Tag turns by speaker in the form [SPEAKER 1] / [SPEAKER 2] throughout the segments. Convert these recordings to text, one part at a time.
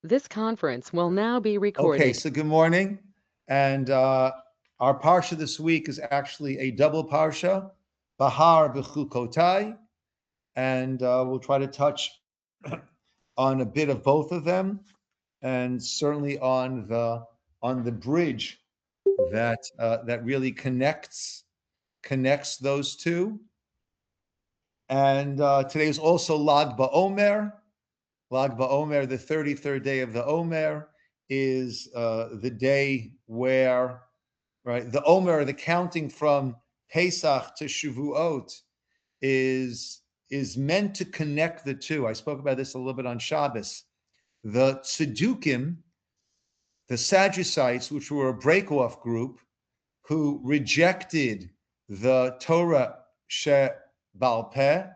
[SPEAKER 1] This conference will now be recorded.
[SPEAKER 2] Okay, so good morning. And our Parsha this week is actually a double Parsha, Bhar-Bchukotai. And we'll try to touch on a bit of both of them, and certainly on the bridge that really connects those two. And today is also Lag BaOmer. Lag BaOmer, the 33rd day of the Omer, is the day where, right, the Omer, the counting from Pesach to Shavuot, is meant to connect the two. I spoke about this a little bit on Shabbos. The Tzedukim, the Sadducites, which were a break-off group who rejected the Torah She'Bal Peh,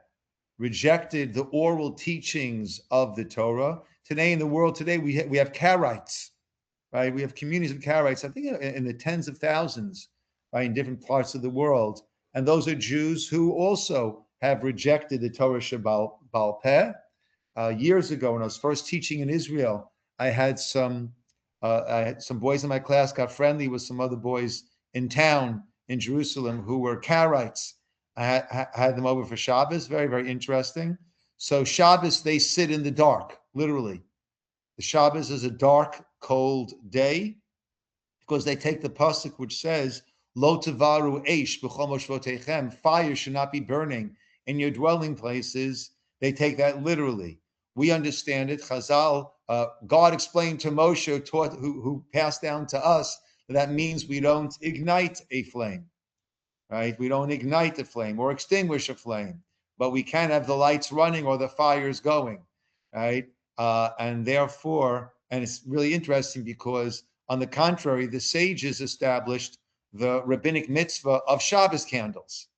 [SPEAKER 2] rejected the oral teachings of the Torah. Today in the world today, we have Karaites, right? We have communities of Karaites, I think in the tens of thousands, right, in different parts of the world. And those are Jews who also have rejected the Torah She'Bal Peh. Years ago, when I was first teaching in Israel, I had some boys in my class got friendly with some other boys in town in Jerusalem who were Karaites. I had them over for Shabbos. Very, very interesting. So Shabbos, they sit in the dark, literally. The Shabbos is a dark, cold day because they take the pasuk which says, Lo tevaru eish b'chol moshvotechem, fire should not be burning in your dwelling places. They take that literally. We understand it. Chazal, God explained to Moshe, who passed down to us, that means we don't ignite a flame. Right? We don't ignite the flame or extinguish a flame, but we can have the lights running or the fires going, right? And therefore, and it's really interesting because, on the contrary, the sages established the rabbinic mitzvah of Shabbos candles,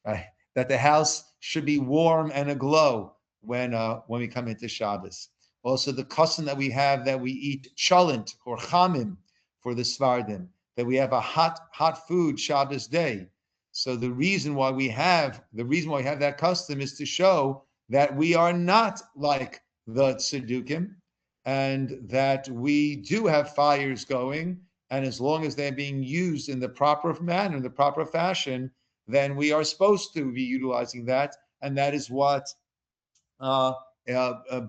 [SPEAKER 2] right? That the house should be warm and aglow when we come into Shabbos. Also, the custom that we have that we eat cholent or chamim for the Svardim, that we have a hot food Shabbos day. So the reason why we have that custom is to show that we are not like the Tzedukim, and that we do have fires going, and as long as they're being used in the proper manner, in the proper fashion, then we are supposed to be utilizing that, and that is what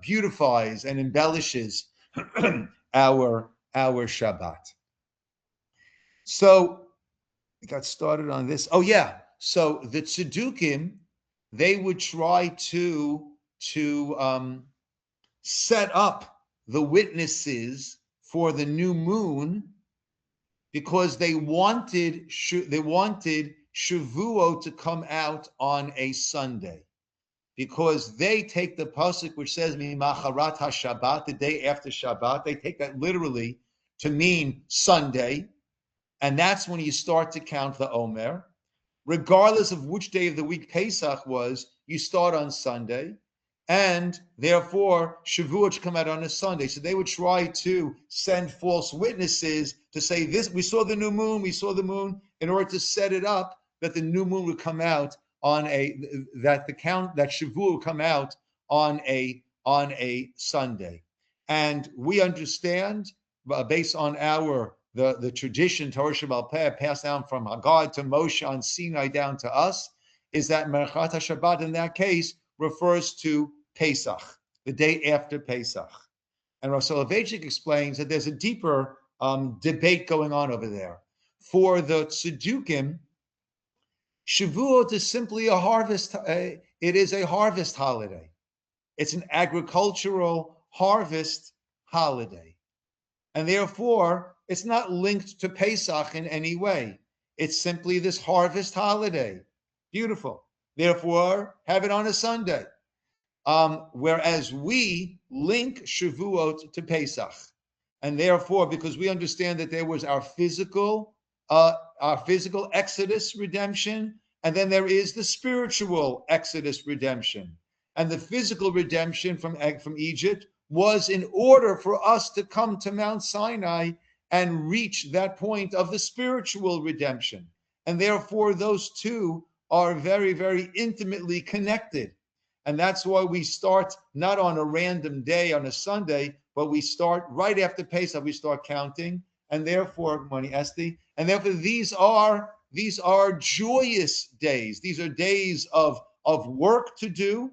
[SPEAKER 2] beautifies and embellishes our Shabbat. So we got started on this. Oh yeah. So the Tzedukim, they would try to set up the witnesses for the new moon because they wanted Shavuot to come out on a Sunday, because they take the pasuk which says Mimacharat HaShabbat, the day after Shabbat. They take that literally to mean Sunday. And that's when you start to count the Omer. Regardless of which day of the week Pesach was, you start on Sunday. And therefore, Shavuot should come out on a Sunday. So they would try to send false witnesses to say, "This, we saw the new moon, in order to set it up that the new moon would come out that Shavuot would come out on a Sunday." And we understand, based on the tradition, Torah She'Bal Peh, passed down from God to Moshe on Sinai down to us, is that Merchat HaShabbat in that case refers to Pesach, the day after Pesach. And Rav Soloveitchik explains that there's a deeper debate going on over there. For the Tzedukim, Shavuot is simply a harvest. It is a harvest holiday. It's an agricultural harvest holiday. And therefore, it's not linked to Pesach in any way. It's simply this harvest holiday. Beautiful. Therefore, have it on a Sunday. Whereas we link Shavuot to Pesach. And therefore, because we understand that there was our physical Exodus redemption, and then there is the spiritual Exodus redemption. And the physical redemption from Egypt was in order for us to come to Mount Sinai and reach that point of the spiritual redemption. And therefore, those two are very, very intimately connected. And that's why we start not on a random day on a Sunday, but we start right after Pesach. We start counting, and therefore, good morning, Esti, and therefore these are joyous days. These are days of work to do,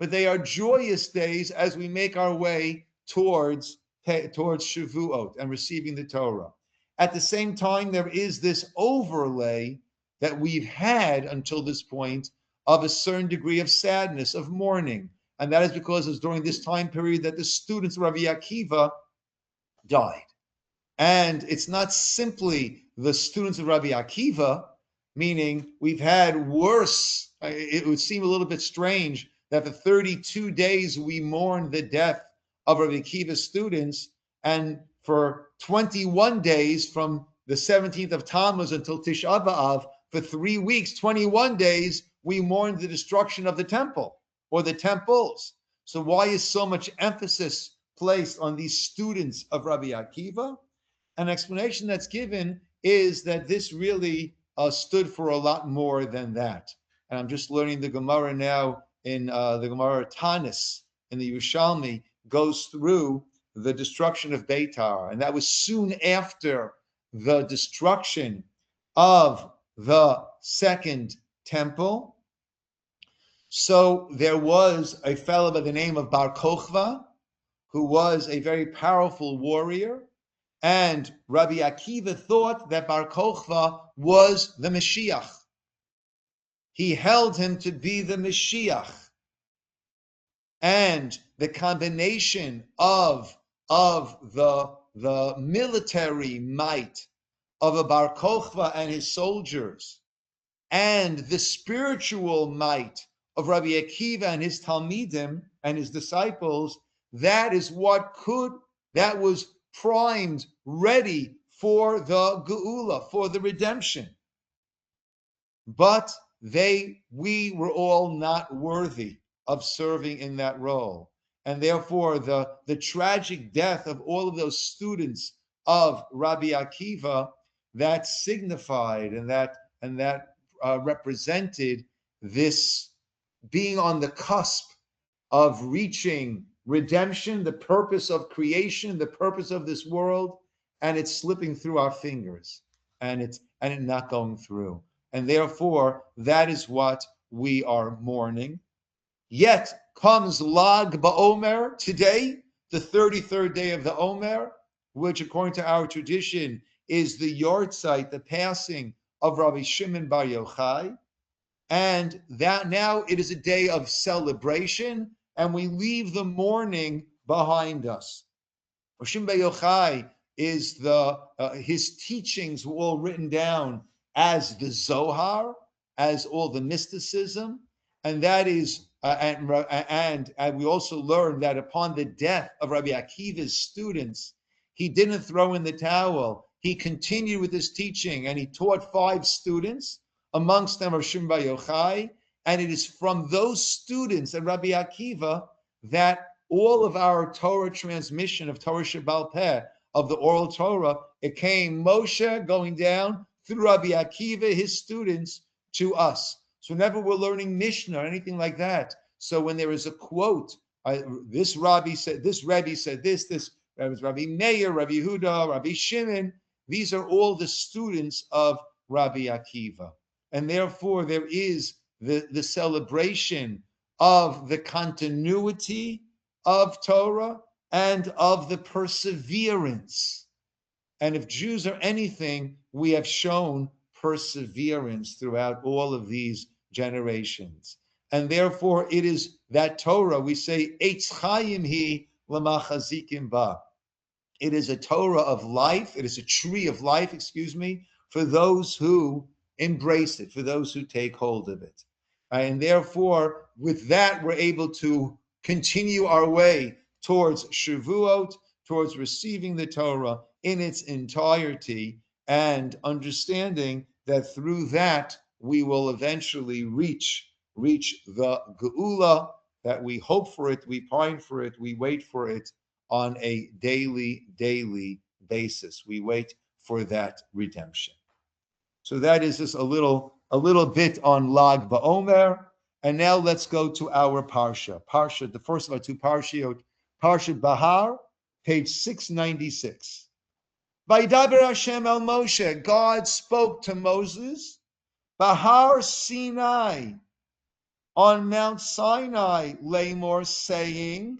[SPEAKER 2] but they are joyous days as we make our way towards Shavuot and receiving the Torah. At the same time, there is this overlay that we've had until this point of a certain degree of sadness, of mourning. And that is because it's during this time period that the students of Rabbi Akiva died. And it's not simply the students of Rabbi Akiva, meaning we've had worse. It would seem a little bit strange that for 32 days we mourned the death of Rabbi Akiva's students, and for 21 days from the 17th of Tammuz until Tisha B'Av, for 3 weeks, 21 days, we mourned the destruction of the temple or the temples. So why is so much emphasis placed on these students of Rabbi Akiva? An explanation that's given is that this really stood for a lot more than that. And I'm just learning the Gemara now in the Gemara Tanis in the Yerushalmi goes through the destruction of Beitar. And that was soon after the destruction of the second temple. So there was a fellow by the name of Bar-Kokhba, who was a very powerful warrior. And Rabbi Akiva thought that Bar-Kokhba was the Mashiach. He held him to be the Mashiach. And the combination of the military might of a Bar-Kokhba and his soldiers and the spiritual might of Rabbi Akiva and his Talmidim and his disciples, that was primed, ready for the Geula, for the redemption. But we were all not worthy of serving in that role. And therefore, the tragic death of all of those students of Rabbi Akiva, that signified and that represented this being on the cusp of reaching redemption, the purpose of creation, the purpose of this world, and it's slipping through our fingers, and it not going through. And therefore, that is what we are mourning. Yet comes Lag BaOmer today, the 33rd day of the Omer, which according to our tradition is the yahrzeit, the passing of Rabbi Shimon Bar Yochai. And that now it is a day of celebration, and we leave the mourning behind us. Shimon Bar Yochai is his teachings were all written down as the Zohar, as all the mysticism, and that is and we also learn that upon the death of Rabbi Akiva's students, he didn't throw in the towel. He continued with his teaching, and he taught 5 students, amongst them are Shimon Bar Yochai, and it is from those students at Rabbi Akiva that all of our Torah transmission of Torah Shebaal Peh, of the oral Torah, it came Moshe going down through Rabbi Akiva, his students, to us. So whenever we're learning Mishnah or anything like that, so when there is a quote, this Rabbi said this, this was Rabbi Meir, Rabbi Yehuda, Rabbi Shimon, these are all the students of Rabbi Akiva. And therefore there is the celebration of the continuity of Torah and of the perseverance. And if Jews are anything, we have shown perseverance throughout all of these generations. And therefore it is that Torah, we say, Eitz Chaim hi l'machazikim ba. It is a Torah of life, it is a tree of life, for those who embrace it, for those who take hold of it. And therefore, with that, we're able to continue our way towards Shavuot, towards receiving the Torah in its entirety, and understanding that through that, we will eventually reach the Geula, that we hope for it, we pine for it, we wait for it on a daily basis. We wait for that redemption. So that is just a little bit on Lag BaOmer. And now let's go to our Parsha. Parsha, the first of our 2 Parshiot, Parsha Bahar, page 696. Vaydaber Hashem el Moshe, God spoke to Moses, Bahar Sinai, on Mount Sinai, Lamor, saying,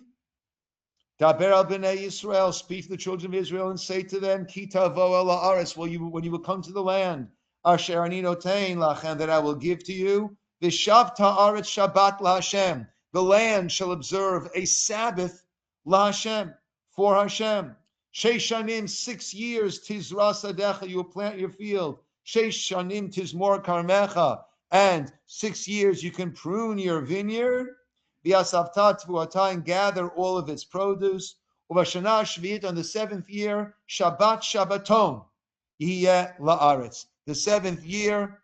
[SPEAKER 2] Daber al b'nei Yisrael, speak to the children of Israel and say to them, Ki tavo el haaretz, when you will come to the land, Asher ani notein lachem, that I will give to you, V'shavta haaretz Shabbat laHashem, the land shall observe a Sabbath laHashem, for Hashem. Sheish shanim, 6 years, tizra sadecha, you will plant your field. Sheish shanim tizmor karmecha, and 6 years you can prune your vineyard. And gather all of its produce. On the 7th year, Shabbat Shabbaton, la'aretz. The 7th year,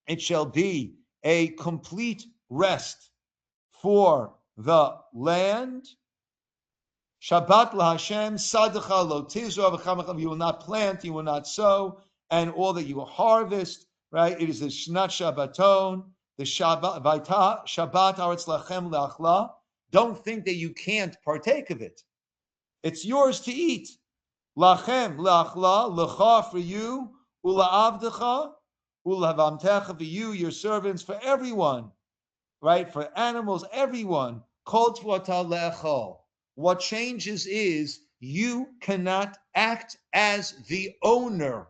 [SPEAKER 2] it shall be a complete rest for the land. Shabbat laHashem, Sadacha lo tizra, you will not plant, you will not sow, and all that you will harvest, right? It is the Shnat Shabbaton. The Shabbat Aretz Lachem Leachla. Don't think that you can't partake of it. It's yours to eat. Lachem Leachla, Lecha for you, Ula'avdecha, Ulavamtecha for you, your servants, for everyone, right? For animals, everyone. Kol Tvata Le'echol. What changes is you cannot act as the owner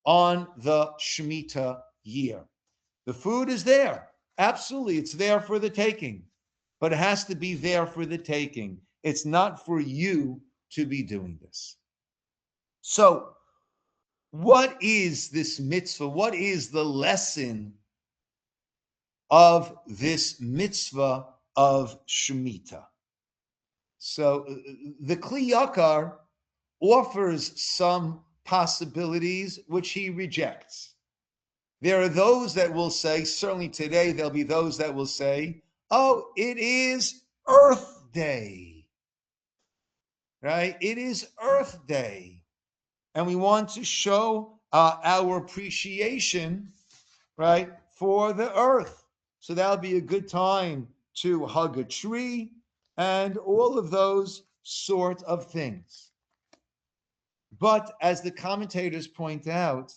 [SPEAKER 2] on the Shemitah year. The food is there. Absolutely, it's there for the taking. But it has to be there for the taking. It's not for you to be doing this. So, what is this mitzvah? What is the lesson of this mitzvah of Shemitah? So, the Kli Yakar offers some possibilities which he rejects. There are those that will say, certainly today, there'll be those that will say, oh, it is Earth Day, right? It is Earth Day. And we want to show our appreciation, right, for the earth. So that'll be a good time to hug a tree and all of those sort of things. But as the commentators point out,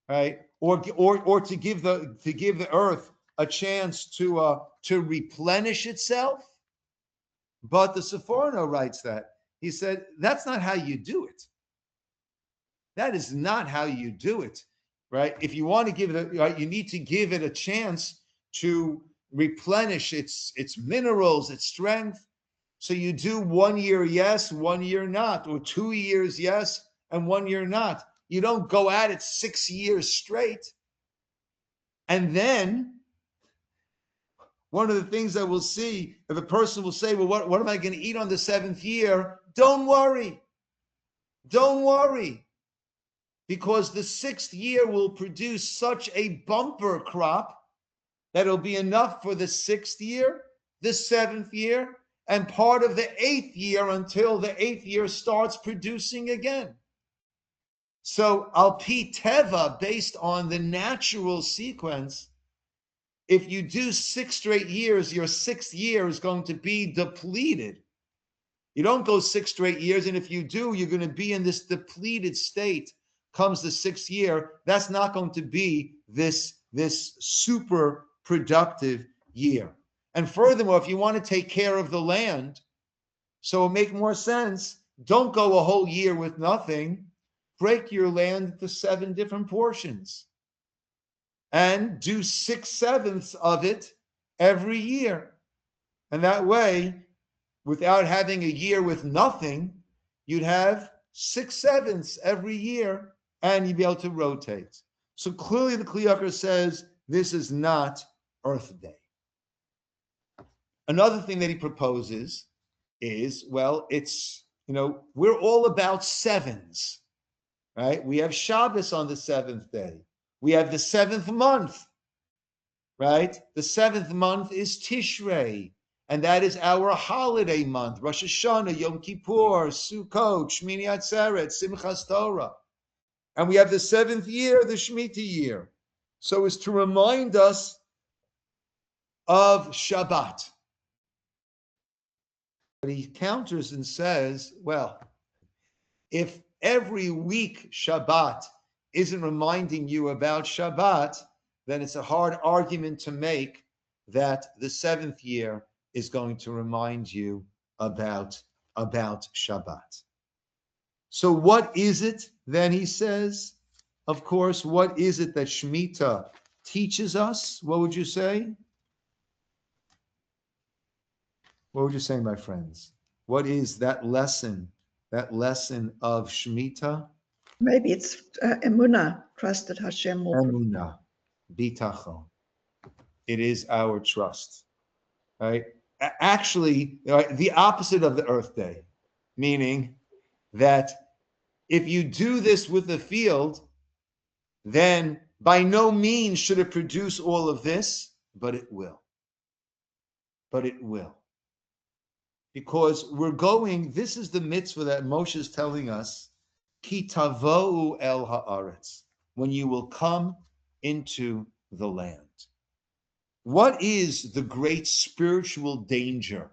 [SPEAKER 2] right, or to give the earth a chance to replenish itself. But the Seforno writes that. He said, that's not how you do it. That is not how you do it, right? If you want to give it, right, you need to give it a chance to replenish its minerals, its strength. So you do 1 year yes, 1 year not, or 2 years yes, and 1 year not. You don't go at it 6 years straight. And then, one of the things that we'll see, if a person will say, well, what am I going to eat on the 7th year? Don't worry. Don't worry. Because the 6th year will produce such a bumper crop that it'll be enough for the 6th year, the 7th year, and part of the 8th year until the 8th year starts producing again. So, al pi teva, based on the natural sequence, if you do 6 straight years, your 6th year is going to be depleted. You don't go 6 straight years, and if you do, you're going to be in this depleted state. Comes the 6th year, that's not going to be this super productive year. And furthermore, if you want to take care of the land, so it'll make more sense, don't go a whole year with nothing. Break your land into 7 different portions and do 6/7 of it every year. And that way, without having a year with nothing, you'd have 6/7 every year and you'd be able to rotate. So clearly the Kli Yakar says this is not Earth Day. Another thing that he proposes is, well, it's, we're all about 7s. Right? We have Shabbos on the 7th day. We have the 7th month, right? The 7th month is Tishrei, and that is our holiday month. Rosh Hashanah, Yom Kippur, Sukkot, Shmini Atzeret, Simchas Torah. And we have the 7th year, the Shemitah year. So as to remind us of Shabbat. But he counters and says, well, If every week Shabbat isn't reminding you about Shabbat, then it's a hard argument to make that the seventh year is going to remind you about Shabbat. So what is it then, he says? Of course, what is it that Shemitah teaches us? What would you say? What would you say, my friends? What is that lesson of Shemitah?
[SPEAKER 3] Maybe it's emunah, trust that Hashem will.
[SPEAKER 2] Emunah, bitachon. It is our trust, right? Actually, the opposite of the Earth Day, meaning that if you do this with the field, then by no means should it produce all of this, but it will. But it will. Because this is the mitzvah that Moshe is telling us, ki tavo'u el haaretz, when you will come into the land. What is the great spiritual danger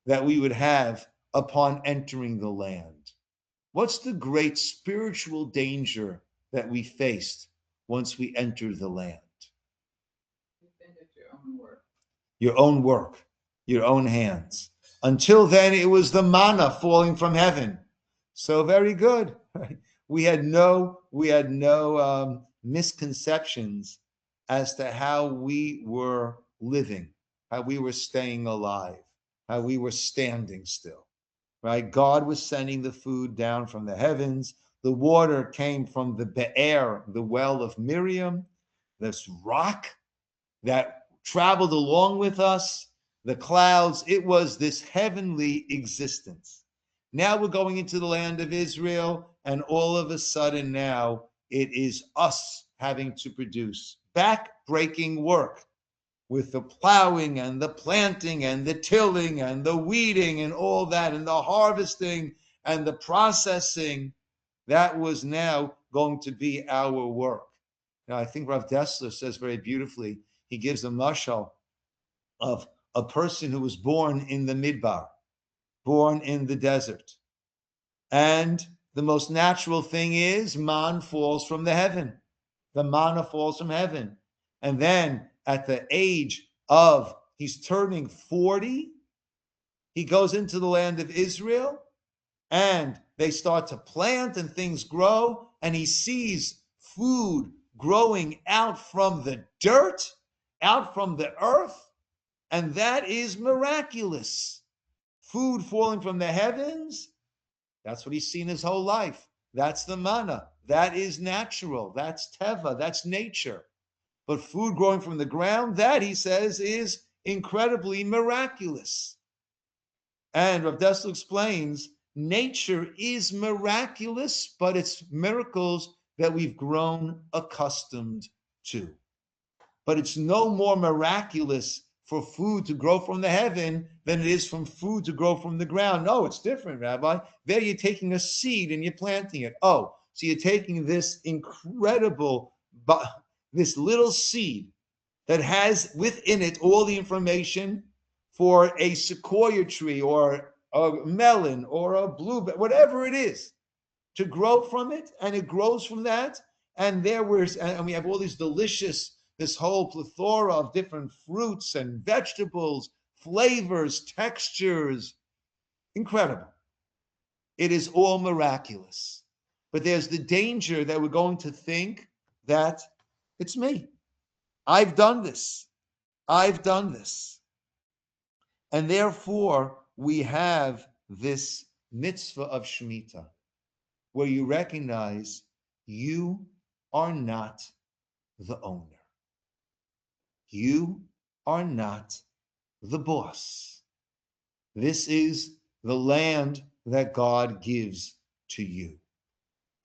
[SPEAKER 2] that we would have upon entering the land? What's the great spiritual danger that we faced once we entered the land?
[SPEAKER 4] You think it's your own work.
[SPEAKER 2] Your own work, your own hands. Until then, it was the manna falling from heaven. So very good. We had no misconceptions as to how we were living, how we were staying alive, how we were standing still. Right? God was sending the food down from the heavens. The water came from the Be'er, the well of Miriam, this rock that traveled along with us, the clouds. It was this heavenly existence. Now we're going into the land of Israel, and all of a sudden now it is us having to produce back-breaking work with the plowing and the planting and the tilling and the weeding and all that and the harvesting and the processing. That was now going to be our work. Now, I think Rav Dessler says very beautifully, he gives a mashal of a person who was born in the midbar, born in the desert. And the most natural thing is man falls from the heaven. The manna falls from heaven. And then at the age of, he's turning 40, he goes into the land of Israel, and they start to plant and things grow, and he sees food growing out from the dirt, out from the earth, and that is miraculous. Food falling from the heavens, that's what he's seen his whole life. That's the manna. That is natural. That's teva. That's nature. But food growing from the ground, that, he says, is incredibly miraculous. And Rav Dessler explains, nature is miraculous, but it's miracles that we've grown accustomed to. But it's no more miraculous for food to grow from the heaven than it is from food to grow from the ground. No, it's different, Rabbi. There you're taking a seed and you're planting it. Oh, so you're taking this incredible, this little seed that has within it all the information for a sequoia tree or a melon or a blueberry, whatever it is, to grow from it, and it grows from that. And we have all these delicious, this whole plethora of different fruits and vegetables, flavors, textures. Incredible. It is all miraculous. But there's the danger that we're going to think that it's me. I've done this. I've done this. And therefore, we have this mitzvah of Shemitah, where you recognize you are not the owner. You are not the boss. This is the land that God gives to you.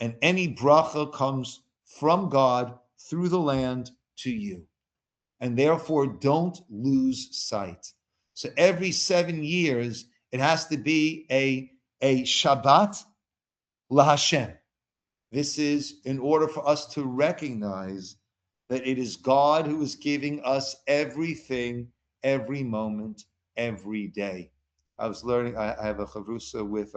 [SPEAKER 2] And any bracha comes from God through the land to you. And therefore, don't lose sight. So every 7 years, it has to be a Shabbat LaHashem. This is in order for us to recognize that it is God who is giving us everything, every moment, every day. I was learning, I have a chavrusa with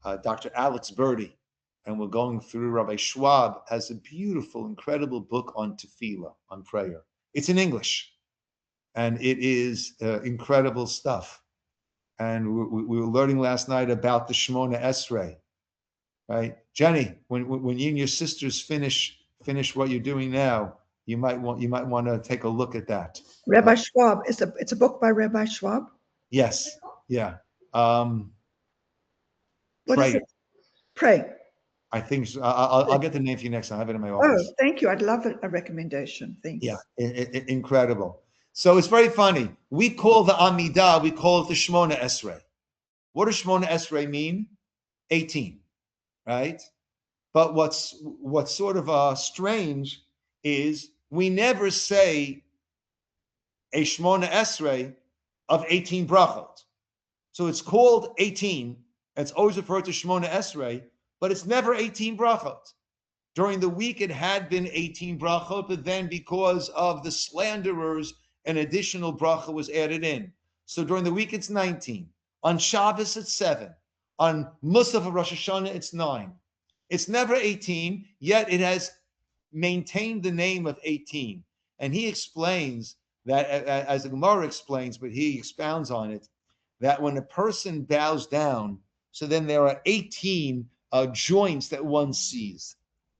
[SPEAKER 2] Dr. Alex Birdie, and we're going through. Rabbi Schwab has a beautiful, incredible book on tefillah, on prayer. It's in English, and it is incredible stuff. And we were learning last night about the Shemona Esrei, right? Jenny, when you and your sisters finish what you're doing now, you might want to take a look at that.
[SPEAKER 3] Rabbi Schwab, it's a book by Rabbi Schwab.
[SPEAKER 2] Yes, yeah.
[SPEAKER 3] What
[SPEAKER 2] Pray.
[SPEAKER 3] is it? Pray.
[SPEAKER 2] I think so. I'll get the name for you next time. I have it in my
[SPEAKER 3] Oh,
[SPEAKER 2] office.
[SPEAKER 3] thank you. I'd love a recommendation. Thanks.
[SPEAKER 2] Yeah, incredible. So it's very funny. We call the Amidah, we call it the Shemona Esrei. What does Shemona Esrei mean? 18, right? But what's sort of strange is we never say a Shemona Esrei of 18 brachot. So it's called 18. It's always referred to Shemona Esrei, but it's never 18 brachot. During the week, it had been 18 brachot, but then because of the slanderers, an additional bracha was added in. So during the week, it's 19. On Shabbos, it's 7. On Musaf of Rosh Hashanah, it's 9. It's never 18, yet it has maintained the name of 18. And he explains that, as the Gemara explains, but he expounds on it, that when a person bows down, so then there are 18 joints that one sees,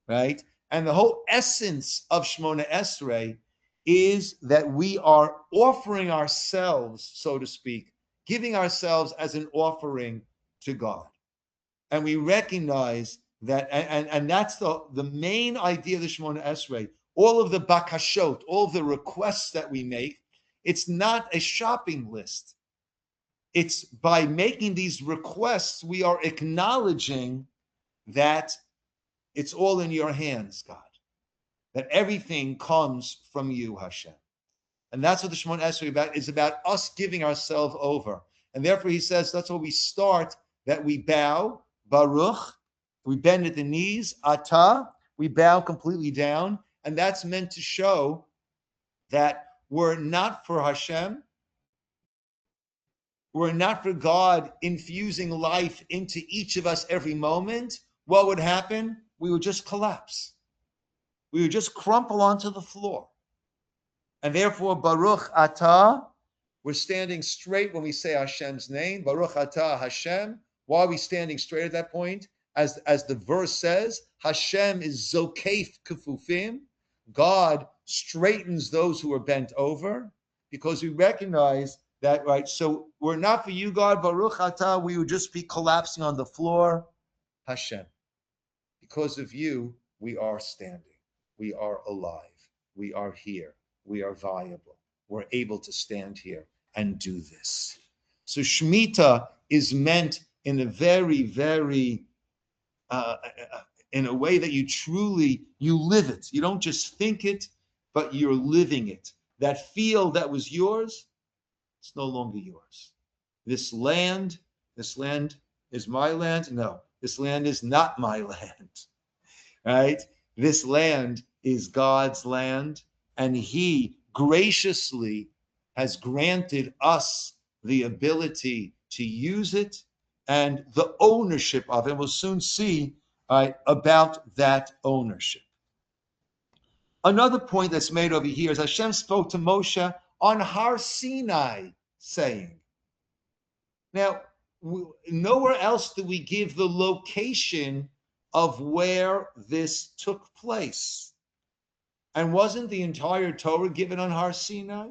[SPEAKER 2] right? And the whole essence of Shemona Esrei is that we are offering ourselves, so to speak, giving ourselves as an offering to God. And we recognize that, and that's the main idea of the Shemona Esrei. All of the bakashot, all of the requests that we make, it's not a shopping list. It's by making these requests, we are acknowledging that it's all in your hands, God. That everything comes from you, Hashem. And that's what the Shemona Esrei about is about us giving ourselves over. And therefore he says that's why we start, that we bow, Baruch, we bend at the knees, Atah, we bow completely down. And that's meant to show that we're not for Hashem, we're not for God infusing life into each of us every moment. What would happen? We would just collapse. We would just crumple onto the floor. And therefore, Baruch Atah, we're standing straight when we say Hashem's name. Baruch Atah Hashem. Why are we standing straight at that point? As the verse says, Hashem is Zokef Kufufim. God straightens those who are bent over, because we recognize that, right? So we're not for you, God, Baruch Atah, we would just be collapsing on the floor. Hashem, because of you, we are standing. We are alive. We are here. We are viable. We're able to stand here and do this. So Shemitah is meant in a very, very, in a way that you live it. You don't just think it, but you're living it. That field that was yours, it's no longer yours. This land is my land? No, this land is not my land, right? This land is God's land, and he graciously has granted us the ability to use it and the ownership of it. We'll soon see about that ownership. Another point that's made over here is Hashem spoke to Moshe on Har Sinai, saying, now, nowhere else do we give the location of where this took place. And wasn't the entire Torah given on Har Sinai?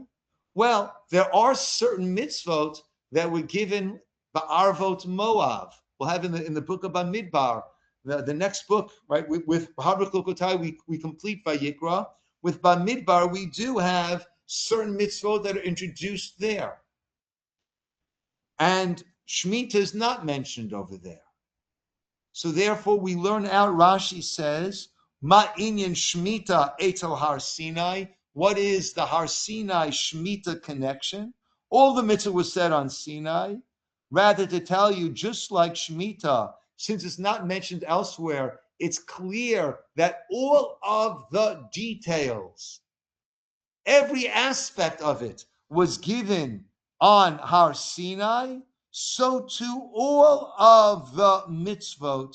[SPEAKER 2] Well, there are certain mitzvot that were given Ba'arvot Moav. We'll have in the book of Bamidbar, the next book, right? With Bhar-Bchukotai, we complete Vayikra. With Bamidbar, we do have certain mitzvot that are introduced there. And Shemitah is not mentioned over there. So therefore, we learn out, Rashi says, Ma inyan Shemitah etel Har Sinai. What is the Har Sinai Shemitah connection? All the mitzvah was said on Sinai. Rather to tell you, just like Shemitah, since it's not mentioned elsewhere, it's clear that all of the details, every aspect of it was given on Har Sinai. so too all of the mitzvot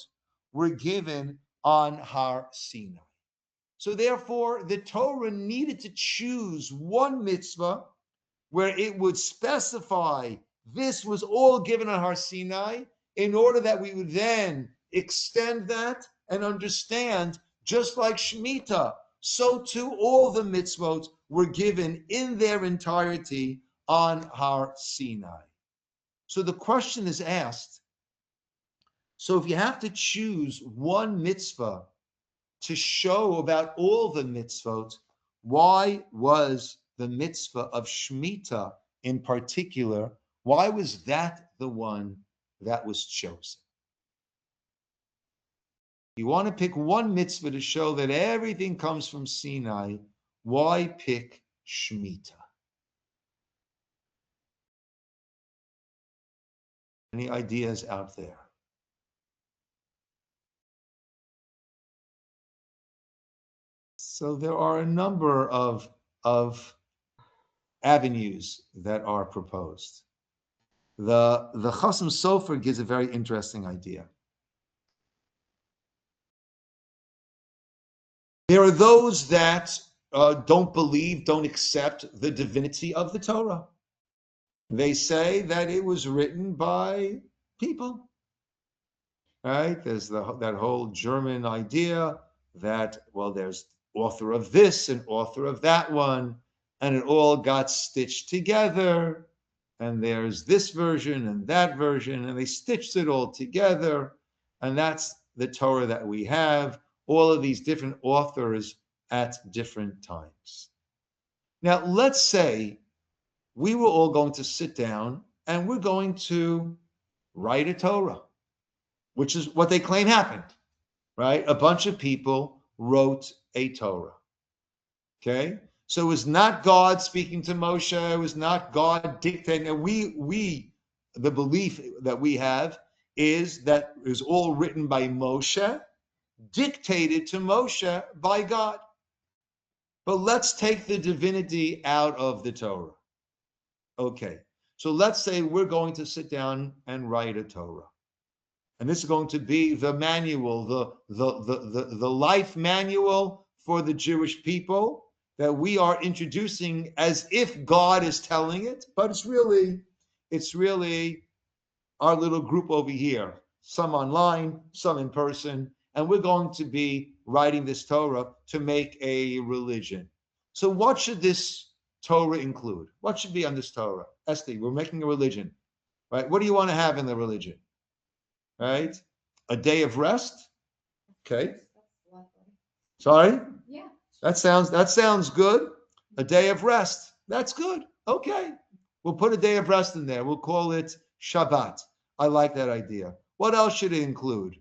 [SPEAKER 2] were given on Har Sinai. So therefore, the Torah needed to choose one mitzvah where it would specify this was all given on Har Sinai, in order that we would then extend that and understand, just like Shemitah, so too all the mitzvot were given in their entirety on Har Sinai. So the question is asked, so if you have to choose one mitzvah to show about all the mitzvot, why was the mitzvah of Shemitah in particular, why was that the one that was chosen? You want to pick one mitzvah to show that everything comes from Sinai, why pick Shemitah? Any ideas out there? So there are a number of avenues that are proposed. The Chasam Sofer gives a very interesting idea. There are those that don't believe, don't accept the divinity of the Torah. They say that it was written by people. Right? There's that whole German idea that, well, there's author of this and author of that one, and it all got stitched together, and there's this version and that version, and they stitched it all together, and that's the Torah that we have, all of these different authors at different times. Now, let's say we were all going to sit down and we're going to write a Torah, which is what they claim happened, right? A bunch of people wrote a Torah. Okay? So it was not God speaking to Moshe, it was not God dictating. And the belief that we have is that it was all written by Moshe, dictated to Moshe by God. But let's take the divinity out of the Torah. Okay. So let's say we're going to sit down and write a Torah. And this is going to be the manual, the life manual for the Jewish people that we are introducing as if God is telling it, but it's really our little group over here, some online, some in person, and we're going to be writing this Torah to make a religion. So what should this Torah include? What should be on this Torah? Esther, we're making a religion, right? What do you want to have in the religion? Right? A day of rest. Okay. Sorry?
[SPEAKER 4] Yeah.
[SPEAKER 2] That sounds good. A day of rest. That's good. Okay. We'll put a day of rest in there. We'll call it Shabbat. I like that idea. What else should it include?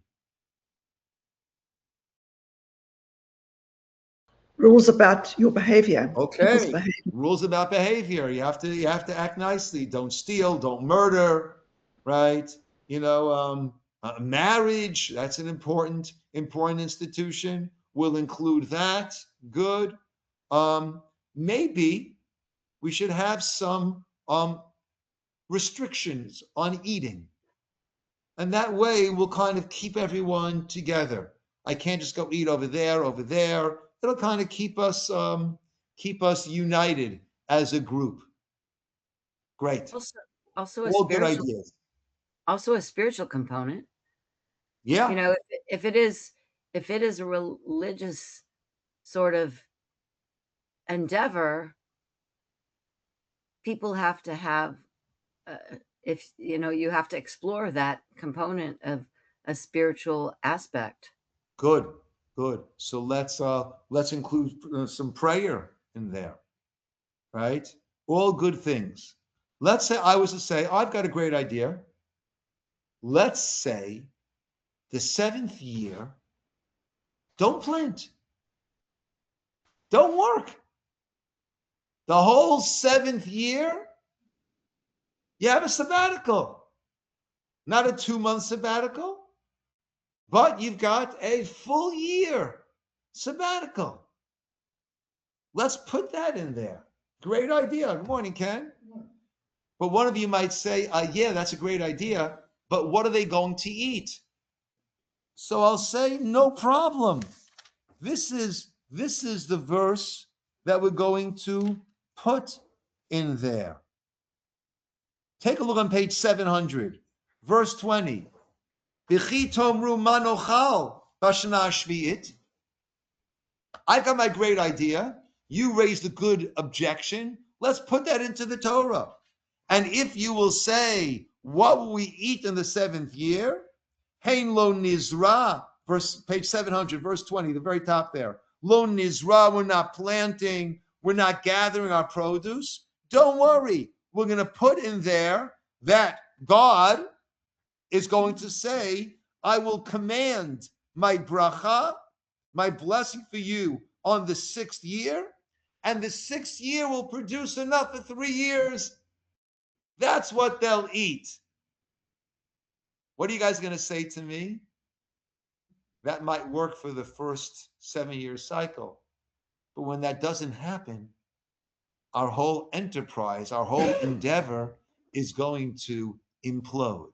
[SPEAKER 3] Rules about your behavior. people's
[SPEAKER 2] Okay.
[SPEAKER 3] behavior.
[SPEAKER 2] Rules about behavior. You have to act nicely. Don't steal. Don't murder. Right? Marriage. That's an important institution. We'll include that. Good. Maybe we should have some restrictions on eating. And that way we'll kind of keep everyone together. I can't just go eat over there. It'll kind of keep us united as a group. Great.
[SPEAKER 5] Also
[SPEAKER 2] All good ideas.
[SPEAKER 5] Also a spiritual component.
[SPEAKER 2] Yeah.
[SPEAKER 5] You know, if it is a religious sort of endeavor, people have to have you have to explore that component of a spiritual aspect.
[SPEAKER 2] Good. So let's include some prayer in there, right? All good things. Let's say I was to say, I've got a great idea. Let's say the 7th year, don't plant, don't work. The whole 7th year, you have a sabbatical, not a 2-month sabbatical, but you've got a full year sabbatical. Let's put that in there. Great idea. Good morning, Ken. But one of you might say, yeah, that's a great idea, but what are they going to eat? So I'll say, no problem. This is the verse that we're going to put in there. Take a look on page 700, verse 20. I've got my great idea. You raised a good objection. Let's put that into the Torah. And if you will say, what will we eat in the seventh year? Hein lo nizra, page 700, verse 20, the very top there. Lo nizra, we're not planting, we're not gathering our produce. Don't worry. We're going to put in there that God is going to say, I will command my bracha, my blessing for you on the sixth year, and the sixth year will produce enough for 3 years. That's what they'll eat. What are you guys going to say to me? That might work for the first 7-year cycle. But when that doesn't happen, our whole enterprise, our whole endeavor is going to implode.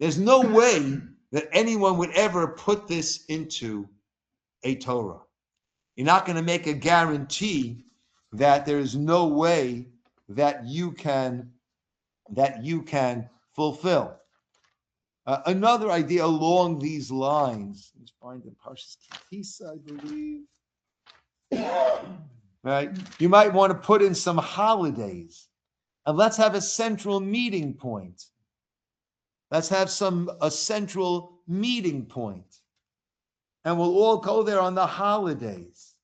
[SPEAKER 2] There's no way that anyone would ever put this into a Torah. You're not going to make a guarantee that there is no way that you can fulfill. Another idea along these lines, let's find the Parsha's Kitisa, I believe. Right? You might want to put in some holidays, and let's have a central meeting point. Let's have a central meeting point, and we'll all go there on the holidays,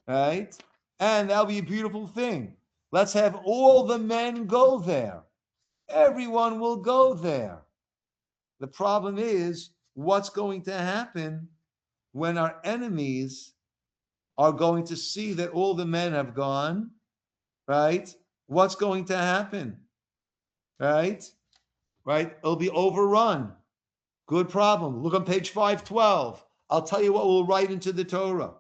[SPEAKER 2] right? And that'll be a beautiful thing. Let's have all the men go there. Everyone will go there. The problem is, what's going to happen when our enemies are going to see that all the men have gone, right? What's going to happen, right? Right? It'll be overrun. Good problem. Look on page 512. I'll tell you what we'll write into the Torah.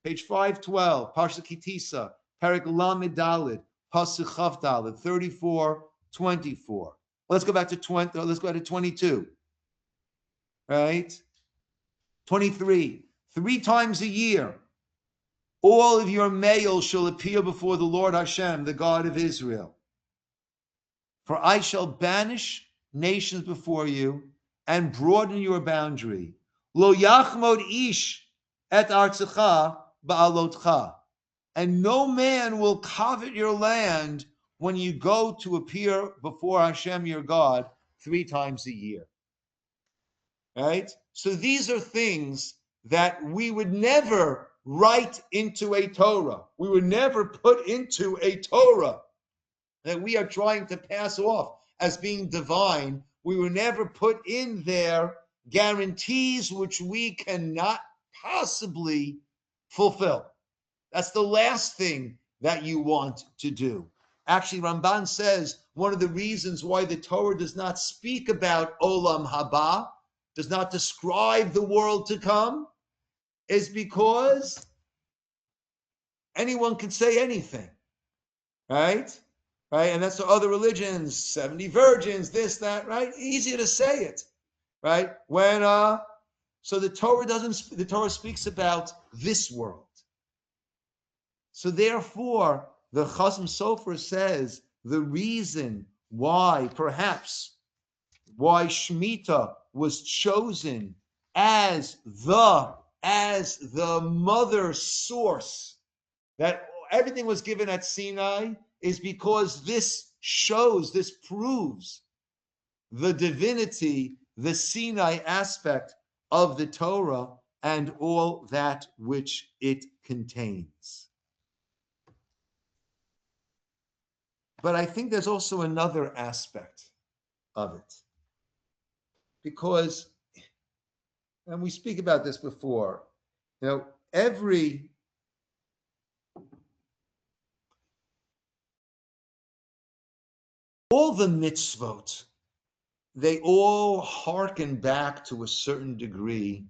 [SPEAKER 2] Page 512, Parsha Kitisa, Perek Lamed Daled, Pasuk Chav Daled, 34:24. Let's go back to 20. Let's go to 22. Right? 23. 3 times a year, all of your males shall appear before the Lord Hashem, the God of Israel. For I shall banish nations before you and broaden your boundary. Lo yachmod ish et artzecha ba'alotcha. And no man will covet your land when you go to appear before Hashem, your God, 3 times a year. Right? So these are things that we would never write into a Torah. We would never put into a Torah that we are trying to pass off as being divine. We would never put in there guarantees which we cannot possibly fulfill. That's the last thing that you want to do. Actually, Ramban says one of the reasons why the Torah does not speak about Olam Haba, does not describe the world to come, is because anyone can say anything, right? Right, and that's the other religions, 70 virgins, this, that, right? Easier to say it, right? So the Torah speaks about this world. So therefore, the Chasam Sofer says the reason why Shemitah was chosen as the mother source, that everything was given at Sinai, is because this proves the divinity, the Sinai aspect of the Torah and all that which it contains. But I think there's also another aspect of it. Because, and we speak about this before, all the mitzvot, they all hearken back to a certain degree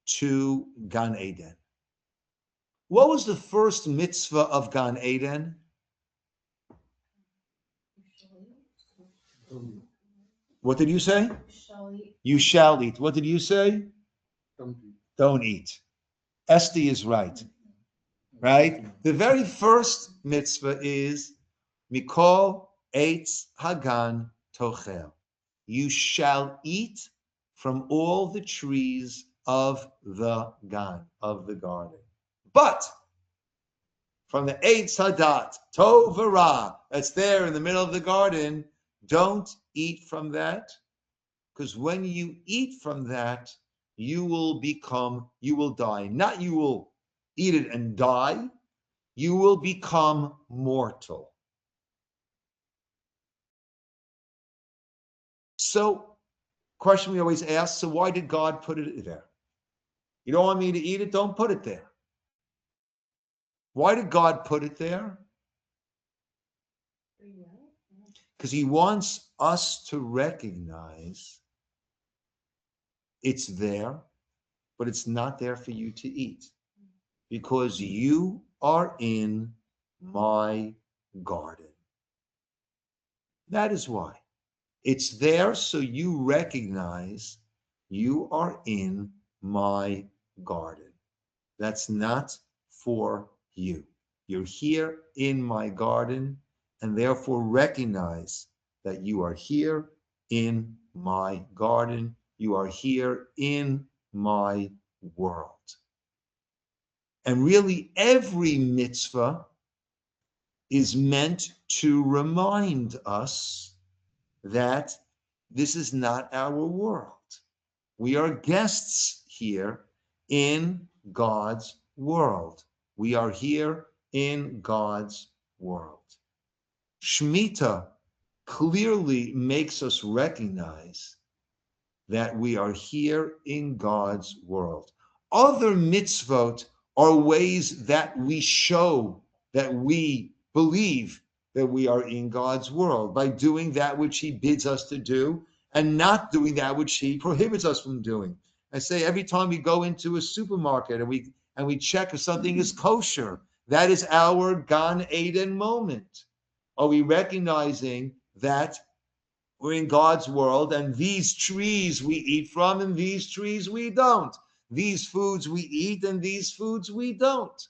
[SPEAKER 2] to Gan Eden. What was the first mitzvah of Gan Eden? What did you say?
[SPEAKER 6] Shall eat.
[SPEAKER 2] You shall eat. What did you say? Don't eat. Esty is right. Right? The very first mitzvah is Mikol Eitz Hagan Tochel. You shall eat from all the trees of the Gan, of the garden. But from the Eitz Hadat, Tov Ra, that's there in the middle of the garden, don't eat from that, because when you eat from that, you will die. Not you will eat it and die, you will become mortal. So, question we always ask, so why did God put it there? You don't want me to eat it? Don't put it there. Why did God put it there? Because he wants us to recognize it's there, but it's not there for you to eat. Because you are in my garden. That is why. It's there so you recognize you are in my garden. That's not for you. You're here in my garden, and therefore recognize that you are here in my garden. You are here in my world. And really, every mitzvah is meant to remind us that this is not our world. We are guests here in God's world. We are here in God's world. Shmitah clearly makes us recognize that we are here in God's world. Other mitzvot are ways that we show that we believe that we are in God's world by doing that which he bids us to do and not doing that which he prohibits us from doing. I say every time we go into a supermarket and we check if something is kosher, that is our Gan Eden moment. Are we recognizing that we're in God's world and these trees we eat from and these trees we don't? These foods we eat and these foods we don't.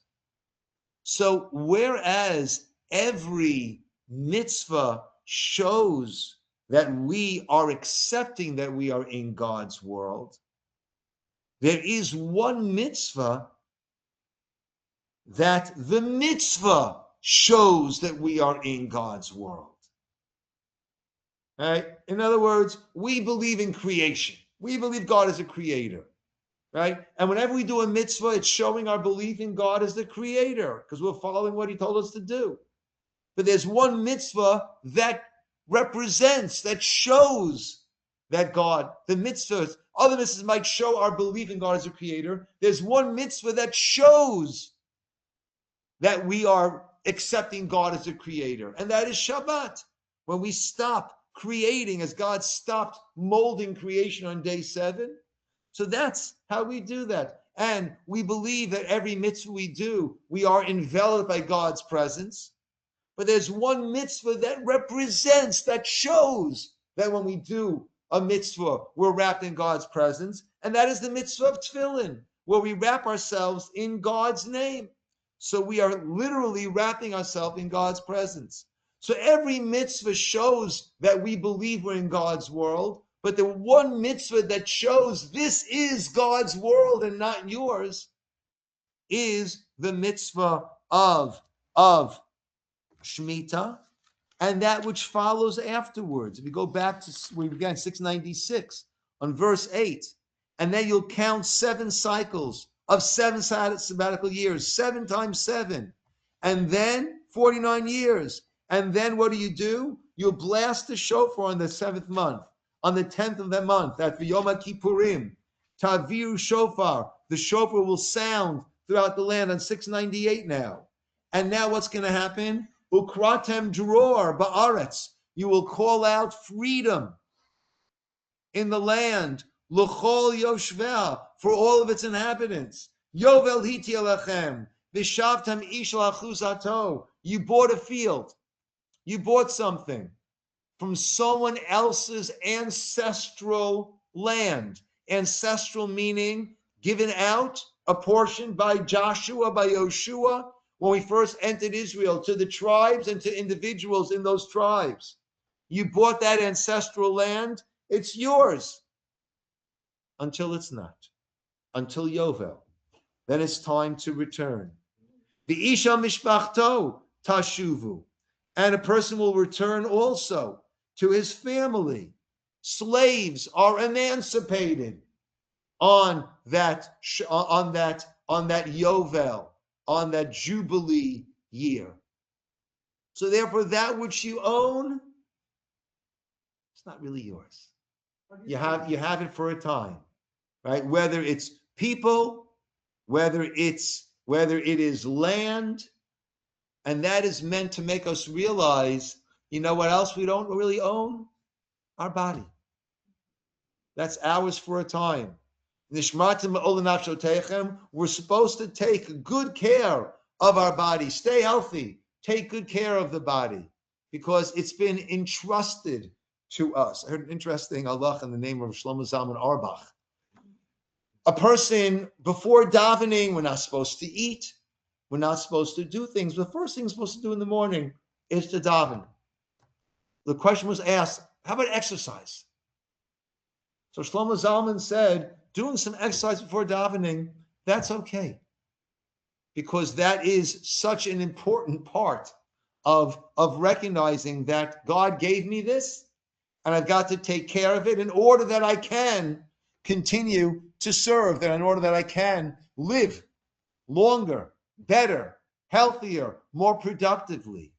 [SPEAKER 2] So whereas every mitzvah shows that we are accepting that we are in God's world, there is one mitzvah that the mitzvah shows that we are in God's world. Right? In other words, we believe in creation. We believe God is a creator. Right? And whenever we do a mitzvah, it's showing our belief in God as the creator because we're following what he told us to do. But there's one mitzvah that represents, that shows that God, the mitzvahs, other mitzvahs might show our belief in God as a creator. There's one mitzvah that shows that we are accepting God as a creator, and that is Shabbat. When we stop creating as God stopped molding creation on day 7. So that's how we do that. And we believe that every mitzvah we do, we are enveloped by God's presence. But there's one mitzvah that represents, that shows that when we do a mitzvah, we're wrapped in God's presence. And that is the mitzvah of tefillin, where we wrap ourselves in God's name. So we are literally wrapping ourselves in God's presence. So every mitzvah shows that we believe we're in God's world. But the one mitzvah that shows this is God's world and not yours is the mitzvah of Shmitah and that which follows afterwards. If you go back to, we began 696 on verse 8, and then you'll count 7 cycles of 7 sabbatical years, 7 times 7, and then 49 years. And then what do? You'll blast the shofar on the 7th month. On the 10th of that month, at Yom Kippurim, Taviru shofar, the shofar will sound throughout the land on 698 now. And now what's going to happen? Ukratem dror ba'aretz. You will call out freedom in the land. L'chol yoshveh, for all of its inhabitants. Yovel hiti alachem. Vishavtam ish lachuzato. You bought a field. You bought something. from someone else's ancestral land. Ancestral meaning given out, apportioned by Joshua, by Yoshua, when we first entered Israel, to the tribes and to individuals in those tribes. You bought that ancestral land, it's yours until it's not, until Yovel. Then it's time to return. V'isha mishpachto tashuvu. And a person will return also to his family. Slaves are emancipated on that Yovel, on that Jubilee year. So therefore, that which you own, it's not really yours. You have it for a time, right? Whether it's people, whether it is land, and that is meant to make us realize, you know what else we don't really own? Our body. That's ours for a time. We're supposed to take good care of our body. Stay healthy. Take good care of the body because it's been entrusted to us. I heard an interesting halach in the name of Shlomo Zalman Auerbach. A person, before davening, we're not supposed to eat. We're not supposed to do things. The first thing we're supposed to do in the morning is to daven. The question was asked, how about exercise? So Shlomo Zalman said, doing some exercise before davening, that's okay. Because that is such an important part of recognizing that God gave me this, and I've got to take care of it in order that I can continue to serve, that in order that I can live longer, better, healthier, more productively.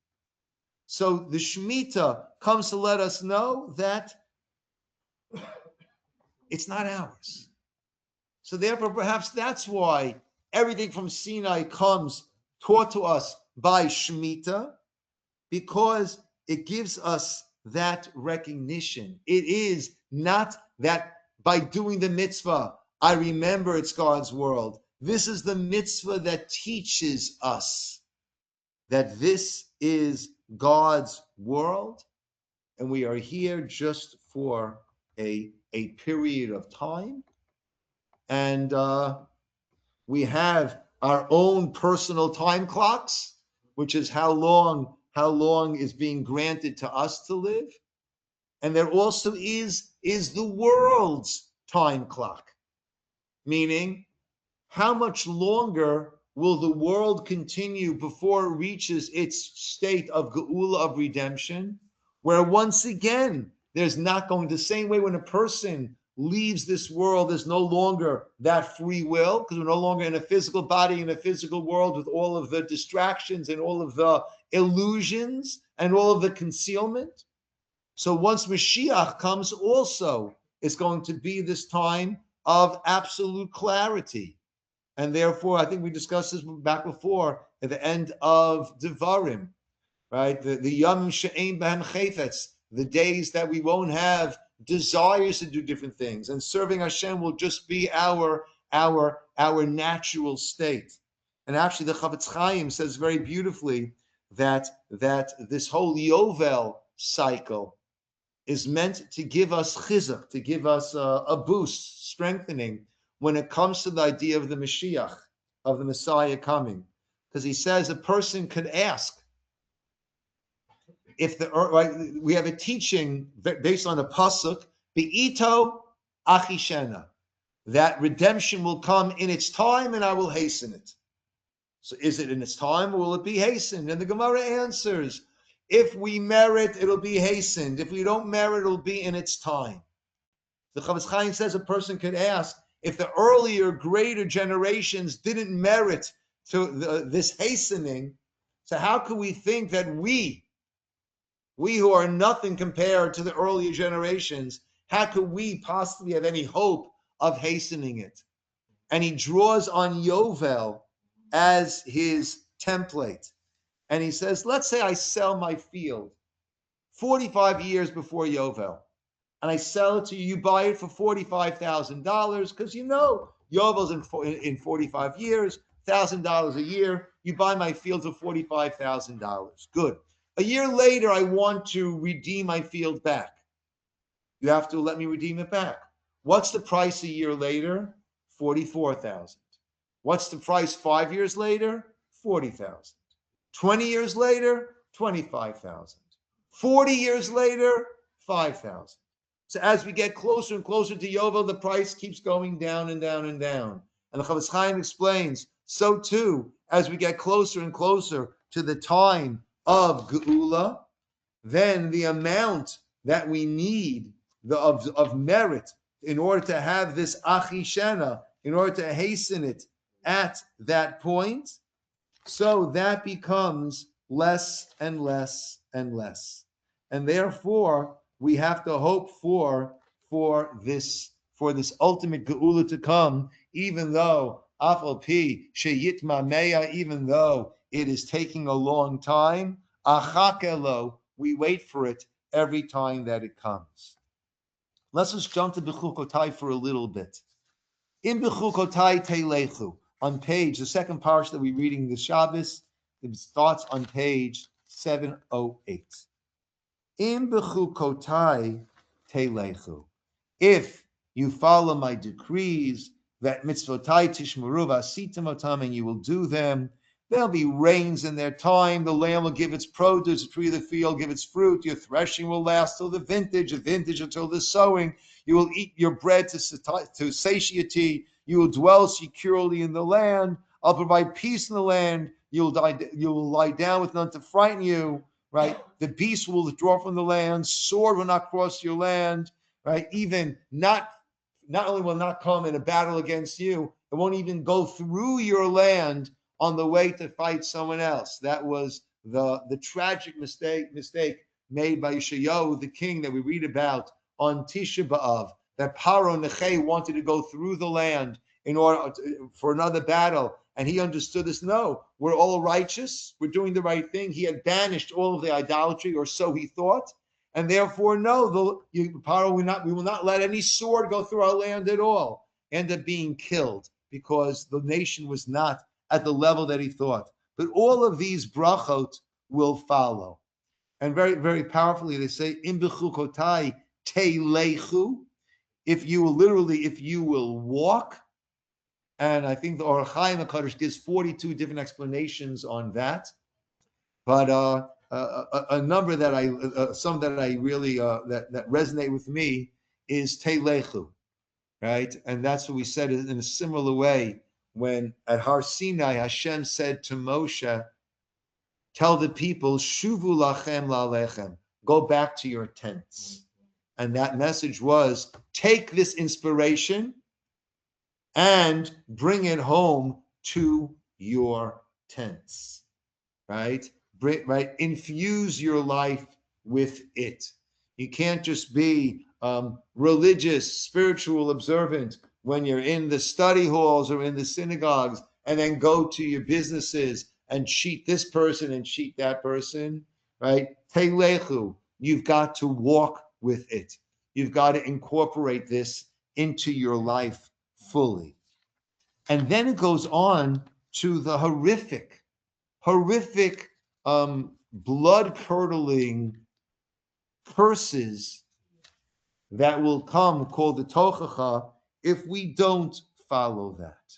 [SPEAKER 2] So the Shemitah comes to let us know that it's not ours. So therefore, perhaps that's why everything from Sinai comes taught to us by Shemitah, because it gives us that recognition. It is not that by doing the mitzvah, I remember it's God's world. This is the mitzvah that teaches us that this is God's world, and we are here just for a period of time. And we have our own personal time clocks, which is how long is being granted to us to live. And there also is the world's time clock, meaning how much longer will the world continue before it reaches its state of geula, of redemption, where once again, there's not going the same way when a person leaves this world, there's no longer that free will, because we're no longer in a physical body, in a physical world with all of the distractions and all of the illusions and all of the concealment. So once Mashiach comes also, it's going to be this time of absolute clarity. And therefore, I think we discussed this back before at the end of Devarim, right? The Yom She'ein Behem Chayfetz, the days that we won't have desires to do different things, and serving Hashem will just be our natural state. And actually, the Chavetz Chaim says very beautifully that this whole Yovel cycle is meant to give us chizuk, to give us a boost, strengthening when it comes to the idea of the Mashiach, of the Messiah coming. Because he says a person could ask, if we have a teaching based on a pasuk, be'ito achishena, that redemption will come in its time and I will hasten it. So is it in its time or will it be hastened? And the Gemara answers, if we merit, it'll be hastened. If we don't merit, it'll be in its time. The Chavetz Chaim says a person could ask, if the earlier, greater generations didn't merit to this hastening, so how could we think that we who are nothing compared to the earlier generations, how could we possibly have any hope of hastening it? And he draws on Yovel as his template. And he says, let's say I sell my field 45 years before Yovel, and I sell it to you, you buy it for $45,000, because you know Yovel's in 45 years, $1,000 a year, you buy my field for $45,000. Good. A year later, I want to redeem my field back. You have to let me redeem it back. What's the price a year later? 44,000. What's the price 5 years later? 40,000. 20 years later, 25,000. 40 years later, 5,000. So as we get closer and closer to Yovel, the price keeps going down and down and down. And the Chavetz Chaim explains, so too, as we get closer and closer to the time of Geula, then the amount that we need of merit in order to have this Achishena, in order to hasten it at that point, so that becomes less and less and less. And therefore, we have to hope for this ultimate geula to come, even though afal pi sheyitma meya, even though it is taking a long time, achakelo, we wait for it every time that it comes. Let's just jump to Bhar-Bchukotai for a little bit. In Bhar-Bchukotai teilechu, on page, the second parsha that we're reading this Shabbos, it starts on page 708. In Bhar-Bchukotai teilechu, if you follow my decrees, that mitzvotai tishmeru v'asitim otam, and you will do them, there'll be rains in their time, the land will give its produce, the tree of the field give its fruit, your threshing will last till the vintage until the sowing, you will eat your bread to satiety, you will dwell securely in the land, I'll provide peace in the land, you will lie down with none to frighten you, right? The beast will withdraw from the land, sword will not cross your land, right? Even not only will not come in a battle against you, it won't even go through your land on the way to fight someone else. That was the tragic mistake made by Yisroel, the king that we read about on Tisha B'Av, that Paro Nechei wanted to go through the land in order for another battle. And he understood this. No, we're all righteous. We're doing the right thing. He had banished all of the idolatry, or so he thought. And therefore, no, Paro, we will not let any sword go through our land at all. End up being killed because the nation was not at the level that he thought. But all of these brachot will follow. And very, very powerfully, they say, in B'chukotai teilechu, if you will walk. And I think the Or Chaim HaKadosh gives 42 different explanations on that. But a number that some that I really that resonate with me is teilechu, right? And that's what we said in a similar way when at Har Sinai Hashem said to Moshe, "Tell the people, shuvu lachem la'alechem, go back to your tents." And that message was, take this inspiration and bring it home to your tents, right? Right? Infuse your life with it. You can't just be religious, spiritual, observant when you're in the study halls or in the synagogues, and then go to your businesses and cheat this person and cheat that person, right? Teilechu, you've got to walk with it. You've got to incorporate this into your life fully. And then it goes on to the horrific, blood-curdling curses that will come, called the tochacha, if we don't follow that.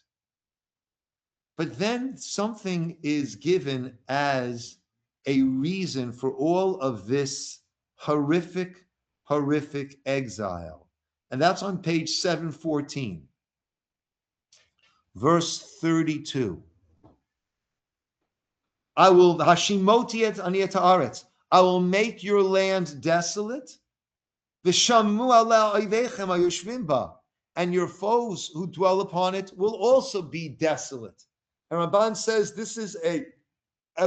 [SPEAKER 2] But then something is given as a reason for all of this horrific exile. And that's on page 714, verse 32. I will make your land desolate. And your foes who dwell upon it will also be desolate. And Ramban says this is a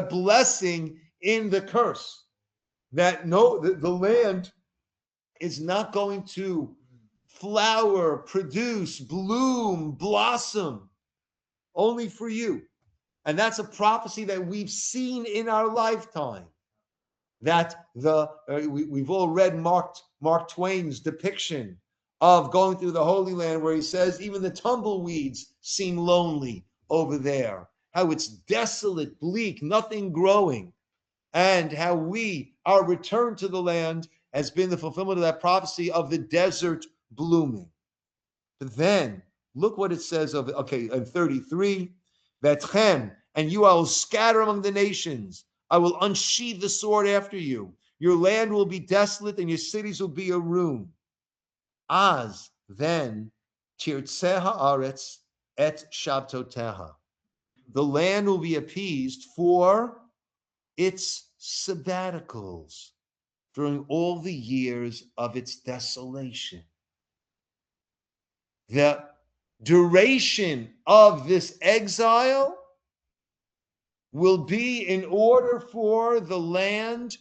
[SPEAKER 2] blessing in the curse, that the land is not going to flower, produce, bloom, blossom, only for you. And that's a prophecy that we've seen in our lifetime. That we've all read Mark Twain's depiction of going through the Holy Land, where he says even the tumbleweeds seem lonely over there. How it's desolate, bleak, nothing growing. and how our return to the land has been the fulfillment of that prophecy of the desert blooming. But then look what it says in 33, Vetchem, and you I will scatter among the nations. I will unsheathe the sword after you. Your land will be desolate and your cities will be a ruin. Az, then, tirtzeh haaretz et shabtoteha. The land will be appeased for its sabbaticals during all the years of its desolation. The duration of this exile will be in order for the land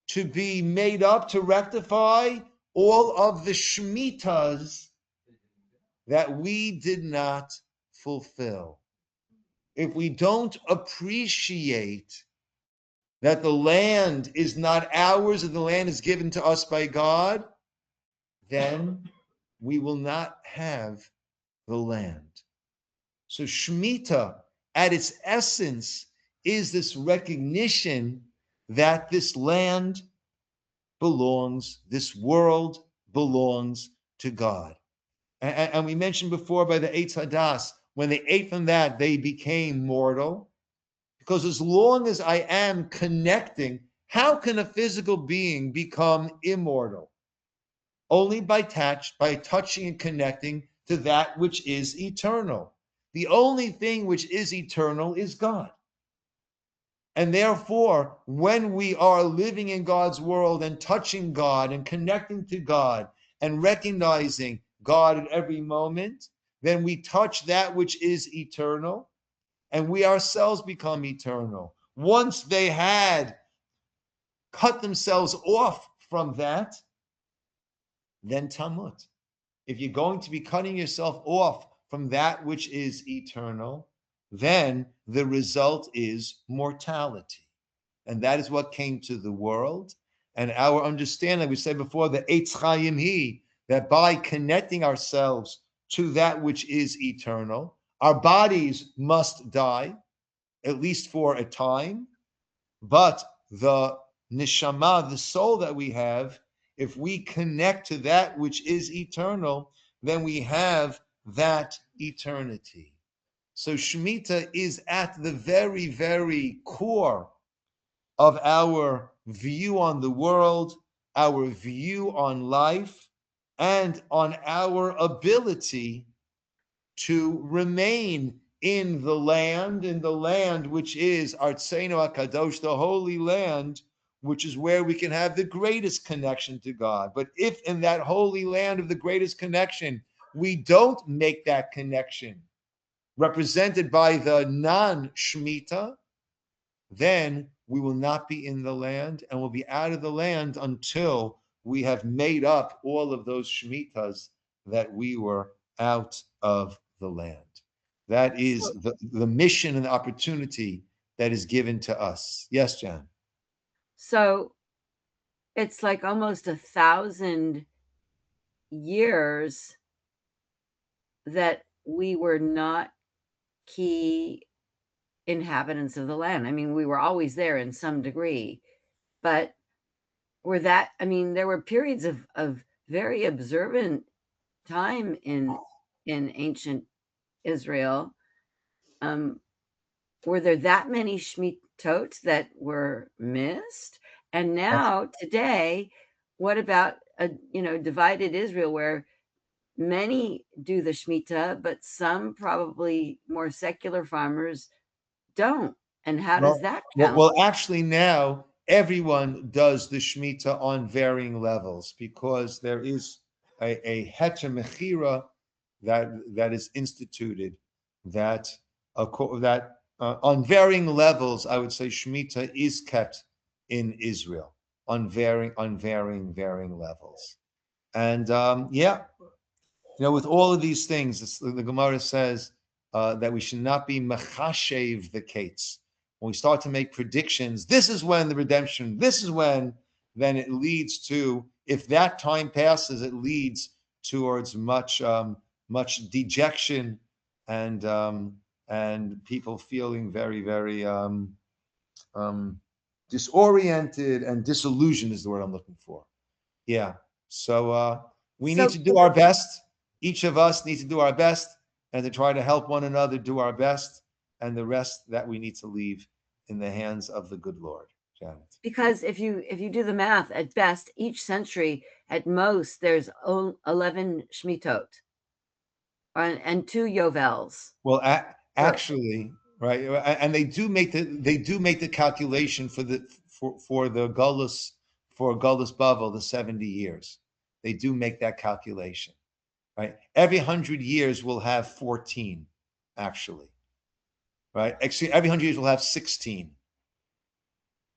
[SPEAKER 2] to be made up, to rectify all of the Shemitahs that we did not fulfill. If we don't appreciate that the land is not ours and the land is given to us by God, then we will not have the land. So Shemitah, at its essence, is this recognition that this land belongs, this world belongs to God. And we mentioned before by the Eitz Hadas, when they ate from that, they became mortal. Because as long as I am connecting, how can a physical being become immortal? Only by touching and connecting to that which is eternal. The only thing which is eternal is God. And therefore, when we are living in God's world and touching God and connecting to God and recognizing God at every moment, then we touch that which is eternal and we ourselves become eternal. Once they had cut themselves off from that, then tamut. If you're going to be cutting yourself off from that which is eternal, then the result is mortality. And that is what came to the world. And our understanding, we said before, the Eitz Chaim Hi, that by connecting ourselves to that which is eternal, our bodies must die, at least for a time, but the neshama, the soul that we have, if we connect to that which is eternal, then we have that eternity. So Shemitah is at the very, very core of our view on the world, our view on life, and on our ability to remain in the land which is Artseinu HaKadosh, the Holy Land, which is where we can have the greatest connection to God. But if in that holy land of the greatest connection, we don't make that connection represented by the non-Shemitah, then we will not be in the land and will be out of the land until we have made up all of those Shemitahs that we were out of the land. That is the mission and the opportunity that is given to us. Yes, Jan.
[SPEAKER 5] So it's like almost 1,000 years that we were not key inhabitants of the land. I mean, we were always there in some degree, but there were periods of very observant time in ancient Israel. Were there that many Shmitot that were missed? And now today, what about a divided Israel where many do the Shemitah, but some probably more secular farmers don't? And how does that count?
[SPEAKER 2] Well, actually now everyone does the Shemitah on varying levels because there is a heter mechira that is instituted that on varying levels, I would say Shemitah is kept in Israel on varying levels. And with all of these things, the Gemara says that we should not be mechashev the kates. When we start to make predictions, this is when the redemption, this is when, then it leads to, if that time passes, it leads towards much dejection and people feeling very, very disoriented and disillusioned is the word I'm looking for. Yeah. So we
[SPEAKER 5] So-
[SPEAKER 2] need to do our best. Each of us needs to do our best and to try to help one another do our best, and the rest that we need to leave in the hands of the good Lord. Janet.
[SPEAKER 5] Because if you do the math, at best, each century, at most, there's 11 Shmitot and 2 Yovels.
[SPEAKER 2] Well, actually, right, and they do make the calculation for the Gullus Bavel, the 70 years. They do make that calculation, right? Every 100 years we'll have 14, actually, right? Actually, every 100 years we'll have 16.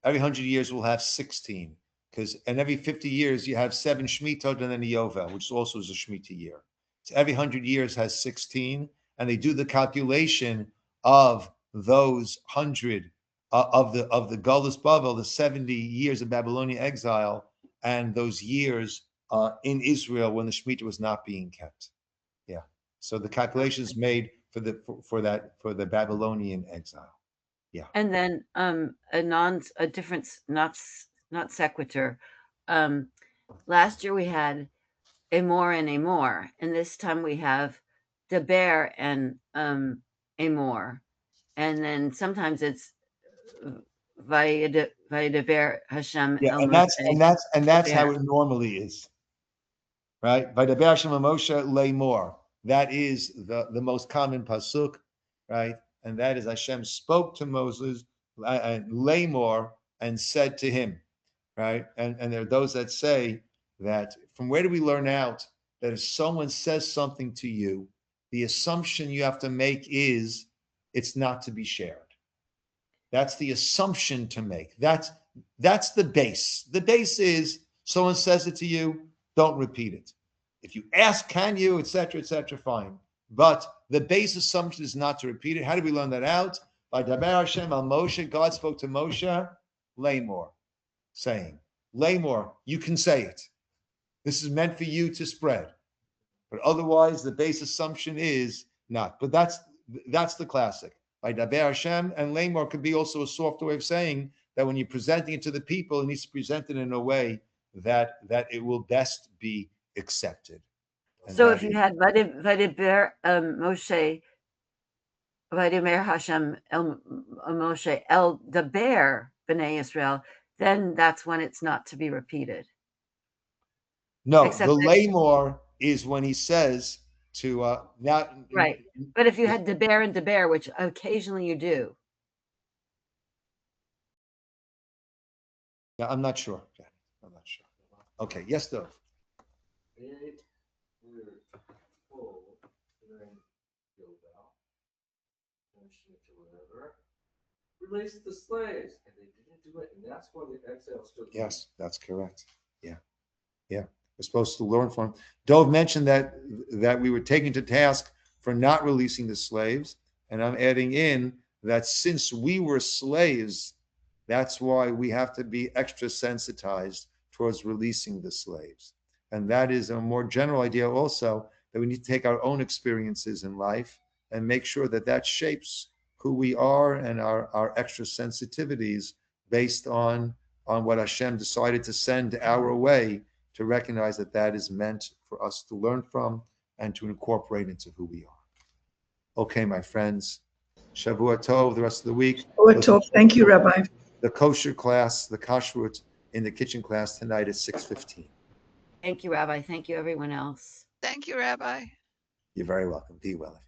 [SPEAKER 2] Every 100 years we'll have 16, and every 50 years you have 7 Shmitot and then a Yovel, which also is a Shemitah year. So every 100 years has 16, and they do the calculation of those 100 of the Gullus Bavel, the 70 years of Babylonian exile, and those years in Israel when the Shemitah was not being kept. Yeah. So the calculation is made for the Babylonian exile. Yeah.
[SPEAKER 5] And then a different, not sequitur. Last year we had Amor and Amor, and this time we have Deber and Amor, and then sometimes it's Vayedeber Hashem
[SPEAKER 2] Yeah,
[SPEAKER 5] El
[SPEAKER 2] and that's how it normally is, right? Vayedeber Hashem El Moshe Lemor. That is the most common pasuk, right? And that is Hashem spoke to Moses and Lemor and said to him, right? And there are those that say that from where do we learn out that if someone says something to you, the assumption you have to make is it's not to be shared. That's the assumption to make. That's the base. The base is someone says it to you, don't repeat it. If you ask, can you, etc., fine. But the base assumption is not to repeat it. How do we learn that out? By Daber Hashem al Moshe, God spoke to Moshe, Lemor, saying, Lemor, you can say it. This is meant for you to spread. But otherwise, the base assumption is not. But that's the classic. By Daber Hashem, and Lemor could be also a softer way of saying that when you're presenting it to the people, it needs to present it in a way that it will best be accepted. And
[SPEAKER 5] so if you had Vayedeber Moshe, Vayedeber Hashem El Moshe El Deber B'nai Israel, then that's when it's not to be repeated.
[SPEAKER 2] No, the Lemor is when he says to now.
[SPEAKER 5] Right, but if you had Deber and Deber, which occasionally you do.
[SPEAKER 2] Yeah, I'm not sure. Okay, yes, though.
[SPEAKER 6] Released the slaves, and they didn't do it, and that's why the exile stood.
[SPEAKER 2] Yes, that's correct. Yeah. We're supposed to learn from. Dov mentioned that we were taken to task for not releasing the slaves, and I'm adding in that since we were slaves, that's why we have to be extra sensitized towards releasing the slaves. And that is a more general idea also, that we need to take our own experiences in life and make sure that shapes who we are and our extra sensitivities based on what Hashem decided to send our way, to recognize that is meant for us to learn from and to incorporate into who we are. Okay, my friends. Shavua Tov, the rest of the week.
[SPEAKER 3] Shavua Tov. Thank you, Rabbi.
[SPEAKER 2] The kosher class, the kashrut in the kitchen class tonight at 6:15.
[SPEAKER 5] Thank you, Rabbi. Thank you, everyone else.
[SPEAKER 7] Thank you, Rabbi.
[SPEAKER 2] You're very welcome. Be well.